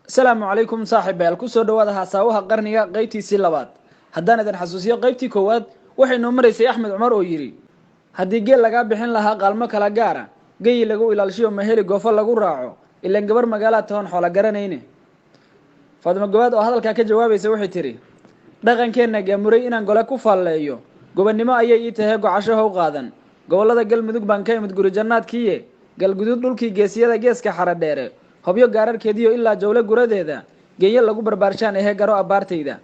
السلام عليكم صاحب الكسر دوادها ساوها قرنية قيبتي سلبات هدانا دن حسوسية قيبتي كواد waxay noo mareysay Axmed Cumar oo yiri hadii geel laga bixin lahaa qalmo kala gaara geey lagu ilaalisho ma heli goofa lagu raaco ilaan gabar magaalada toon xoolo garanayne Faadimo Gawaad oo hadalka ka jawaabaysa waxay tiri dhaqankeena gamuray inaan gole ku falleeyo gobonimo ayay ii tahay gocasho u qaadan gobolada galmudug baan ka imid guri jannaadkiye galgudud dhulkii geesiyada geeska xara dheere hobyo gaararkeediyo ilaa jawle guradeeda geeyo lagu barbaarshaan ee garo abaartayda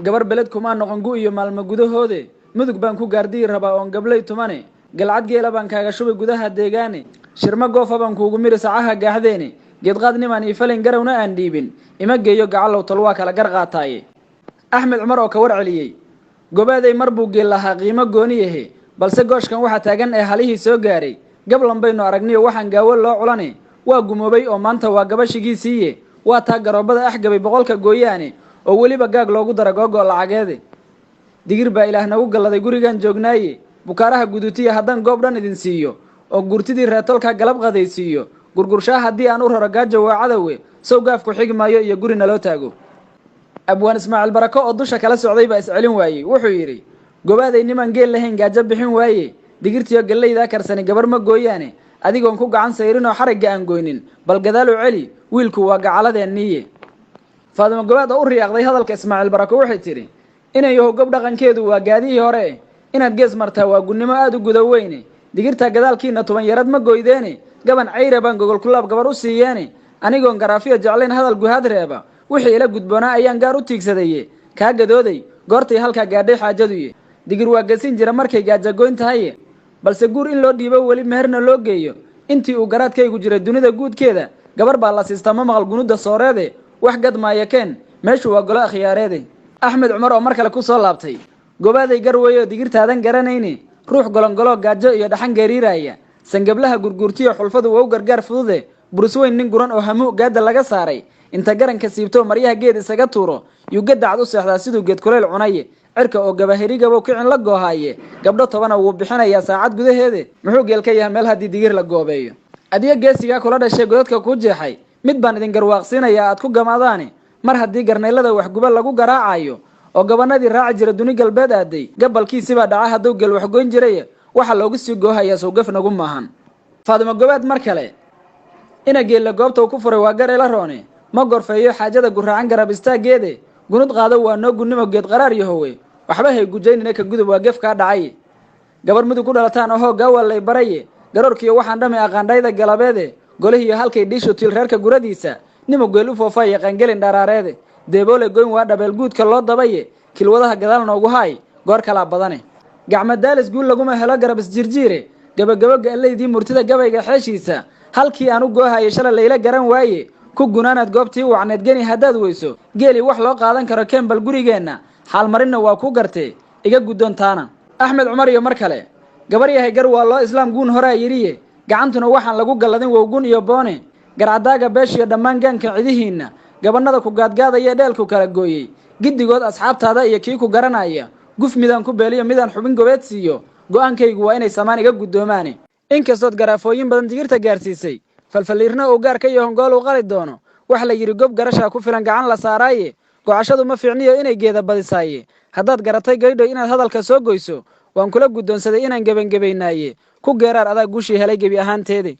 gabar beled kuma noqon gu iyo maalmo gudahoode mudug baan ku gaardii rabaa oo gablay tumane galcad geela baan kaaga shubay gudaha deegaane shirma goofa baan kuugu miri sacaha gaaxdeene geedqaad niman ii falin garawna aan dhiibin ima geeyo gacalow talwaa kala gar qaataaye Axmed Cumar oo ka warceliyay gobaaday mar buu geel lahaa qiimo gooniyahe balse gooshkan waxa taagan ee halihii soo gaaray gablan baynu aragniyo waxaan gaawo loo culane waa gumoobay oo maanta waa gabashigiisiiye waa taa garoobada axgabay boqolka gooyaane oo waliba gaag loogu dara googo lacageede digir baa ilaah nagu galaday gurigan joognaaye bukaaraha gudutiya haddaan goob dhan idin siiyo oo gurtidii reetolka galab qadaysiiyo gurgurshaa haddii aan u raro gaajo waa cadawe sow gaafku xigmaayo iyo guri naloo taago abwaan Ismaaciil Barako oo dusha kala socday baa iscelin waayay wuxuu yiri gobaaday niman geel lahayn gaajo bixin waaye digirtiyo gallayda karsani gabar ma gooyaane adigoon ku gacan sayrin oo xariga aan gooynin bal gadaal u celi wiilku waa gacaladeeniye Faadimo Gawaad oo riyaaqday hadalka Ismaaciil Barako waxay tiri inay gob dhaqankeedu waa gaadii hore inaad gees martaa waa gunnimo aad u gudaweyne digirta gadaalkiina 10 yarad ma gooydeene gaban ceyre baan gogol kulaab gabar u siiyeene anigoon garaafiyo jeclayn hadal guhaad reeba wixii ila gudboona ayaan gaar u tiigsadaye ka gadooday goortay halka gaadhay xaajaduye digir waa gasin jira markay gaajo goyn tahay balse guur in loo dhiibo wali meherna loo geeyo intii uu garaadkaygu jiray dunida guudkeeda gabar baa la siistama maqal gunuda sooreede wax gad maayakeen meeshu waa golo akhyaareede Axmed Cumar oo mar kale ku soo laabtay gobaaday garweeyo digirtaadan garanayne ruux golongolo gaajo iyo dhaxan gariiraya sangablaha gurgurtiyo xulfadu waa u gargaar fudude burusweyn nin guran oo hamu gaada laga saaray inta garanka siibto maryaha geed isaga tuuro yu gadacad u seexdaa sidoo geed kuleel cunaye cirka oo gabahiriga uu kicin la goohaaye gabdho 10 uu bixinaya saacad gudaheeda muxuu geelka yahay meel hadii digir la goobeeyo adiga geesiga kula dhashay godadka ku jeexay mid baan idin garwaaqsinaya aad ku gamaadaane mar hadii garneelada wax guba lagu garaacayo oo gabanadii raaci jira duni galbeed aaday gabalkiisi baa dhaca haduu gal wax goyn jiray waxa loogu sii goohaya soo gaf nagu maahan Faadimo Gawaad mar kale ina geel goobta ku furay waa gareela roone ma gorfeeyo xaajada guraacan garab istaageede gunud qaado waa noo gunnimo geed qaraar yahowe waxba hay gujaynina ka gudub waa gaf ka dhacay gabar mudug ku dhalataan oo gaawa lay baraye garoorkiyo waxaan dhamay aqaandayda galabeede golihiyo halkay dhisho til reerka guradiisa nimo geel u foofay qangelin daraareede deeboole goyn waa dhabeel guudka loo dabaye kilwadaha gadaal noogu hay goor kala badane gacma daalis guul laguma helo garab isjirjiire gabagabo galeydii murtida gabayga xeeshiisa halkii aan u goohayo shalay layla garan waaye ku gunaanad goobtii wacneed gani hadaad weyso geeli wax loo qaadan karo kembal gurigeena xal marina waa ku gartay iga gudontaana Axmed Cumar iyo mar kale gabar yahay gar waa loo islaam guun hore yiriye gacantuna waxaan lagu galadin wowgun iyo boone garcadaaga beeshiyo dhammaan gaanka cidihiina gabanada ku gaadgaadaya dheelku kala gooyay gidigood asxaabtaada iyo kii ku garanaya guf midaan ku beeliyo midaan xubin gobeed siiyo go'aankaygu waa inay samaan iga gudoomaane inkastood garaafooyin badan digirta gaarsiisay falfaliirna oo gaar ka yahay gool u qali doono wax la yiri gob garasha ku filan gacan la saaraaye go'ashadu ma fiicniyo inay geeda badisaaye haddaad garatay gaydho inaad hadalka soo goyso waan kula gudoonsaday inaan gabangabaynaaye ku geeraar adaa guushii helay gabi ahaanteede